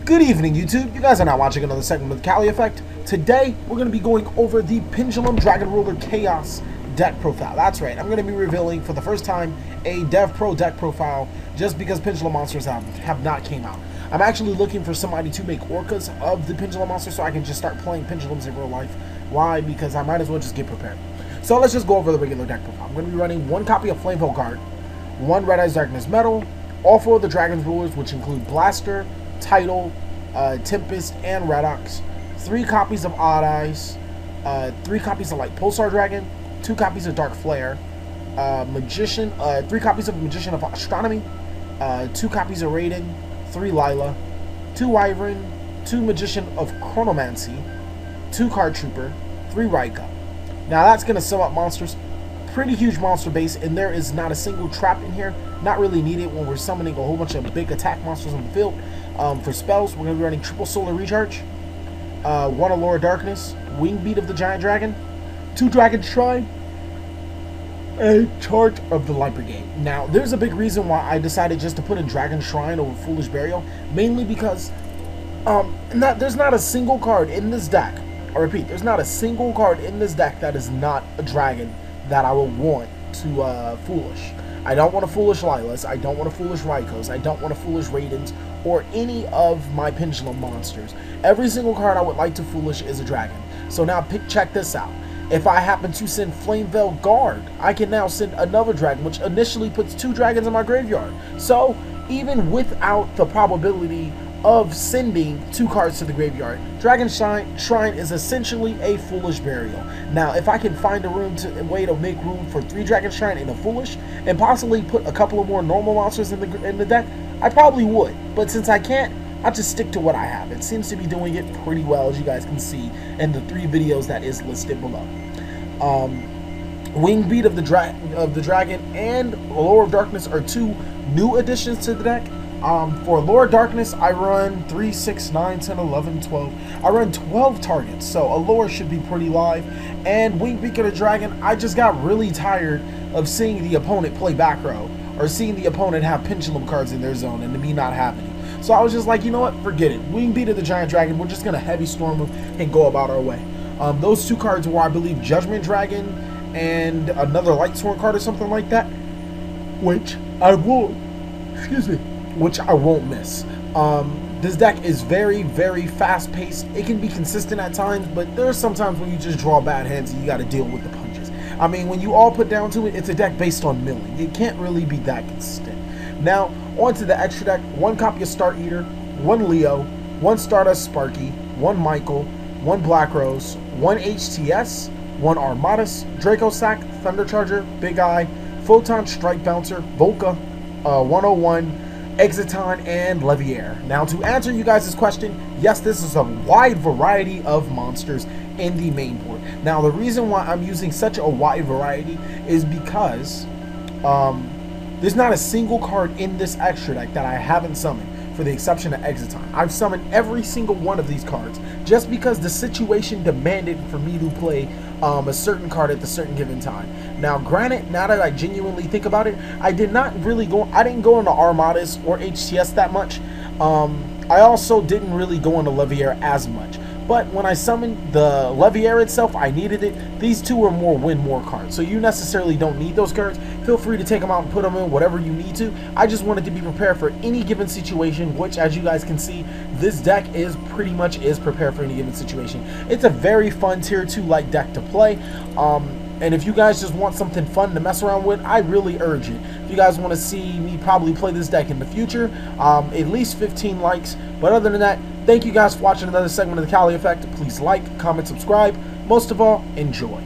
Good evening, YouTube. You guys are now watching another segment of the TheCaliEffect. Today, we're going to be going over the Pendulum Dragon Ruler Chaos deck profile. That's right, I'm going to be revealing for the first time a Devpro deck profile just because Pendulum monsters have not came out. I'm actually looking for somebody to make orcas of the Pendulum monster so I can just start playing Pendulums in real life. Why? Because I might as well just get prepared. So let's just go over the regular deck profile. I'm going to be running one copy of Flameville Guard, one Red Eyes Darkness Metal, all four of the Dragon's Rulers, which include Blaster, Tidal, Tempest, and Redox, 3 copies of Odd Eyes, 3 copies of Light Pulsar Dragon, 2 copies of Dark Flare, Magician, 3 copies of Magician of Astronomy, 2 copies of Raiden, 3 Lila, 2 Wyvern, 2 Magician of Chronomancy, 2 Card Trooper, 3 Raika. Now that's going to sum up monsters. Pretty huge monster base, and there is not a single trap in here. Not really needed when we're summoning a whole bunch of big attack monsters on the field. For spells, we're going to be running triple Solar Recharge, 1 Allure of Darkness, Wing Beat of the Giant Dragon, 2 Dragon Shrine, and Charge of the Light Brigade. Now, there's a big reason why I decided just to put in Dragon Shrine over Foolish Burial, mainly because there's not a single card in this deck. I repeat, there's not a single card in this deck that is not a dragon that I would want to Foolish. I don't want a Foolish Lilas, I don't want a Foolish Raikos, I don't want a Foolish Raidens, or any of my Pendulum monsters. Every single card I would like to Foolish is a dragon. So now check this out. If I happen to send Flameville Guard, I can now send another dragon, which initially puts 2 dragons in my graveyard. So even without the probability of sending 2 cards to the graveyard, Dragon Shrine is essentially a Foolish Burial. Now, if I can find a way to make room for 3 Dragon Shrine and a Foolish, and possibly put a couple of more normal monsters in the deck, I probably would. But since I can't, I'll just stick to what I have. It seems to be doing it pretty well, as you guys can see in the 3 videos that is listed below. Wing Beat of the Dragon and Allure of Darkness are 2 new additions to the deck. For Allure of Darkness, I run 3, 6, 9, 10, 11, 12. I run 12 targets, so Allure should be pretty live. And Wing Beak of the Dragon, I just got really tired of seeing the opponent play back row, or seeing the opponent have Pendulum cards in their zone and me not having it. So I was just like, you know what, forget it. Wing Beat of the Giant Dragon, we're just going to Heavy Storm him and go about our way. Those 2 cards were, I believe, Judgment Dragon and another Light Sworn card or something like that, which I won't miss. This deck is very, very fast-paced. It can be consistent at times, but there are some times when you just draw bad hands and you got to deal with the punches. I mean, when you all put down to it, it's a deck based on milling. It can't really be that consistent. Now, on to the extra deck. 1 copy of Star Eater, 1 Leo, 1 Stardust Sparky, 1 Michael, 1 Black Rose, 1 HTS, 1 Armatus, Draco Sack, Thunder Charger, Big Eye, Photon Strike Bouncer, Volca, 101, Exiton, and Leviair. Now, to answer you guys' question, yes, this is a wide variety of monsters in the main board. Now, the reason why I'm using such a wide variety is because there's not a single card in this extra deck that I haven't summoned, for the exception of Exiton. I've summoned every single one of these cards just because the situation demanded for me to play a certain card at a certain given time. Now, granted, now that I genuinely think about it, I didn't go into Armatus or HTS that much. I also didn't really go into Leviair as much. But when I summoned the Leviair itself, I needed it. These 2 are more win more cards, so you necessarily don't need those cards. Feel free to take them out and put them in whatever you need to. I just wanted to be prepared for any given situation, which, as you guys can see, this deck is pretty much prepared for any given situation. It's a very fun tier 2 like deck to play. And if you guys just want something fun to mess around with, I really urge it. If you guys want to see me probably play this deck in the future, at least 15 likes. But other than that, thank you guys for watching another segment of the TheCaliEffect. Please like, comment, subscribe. Most of all, enjoy.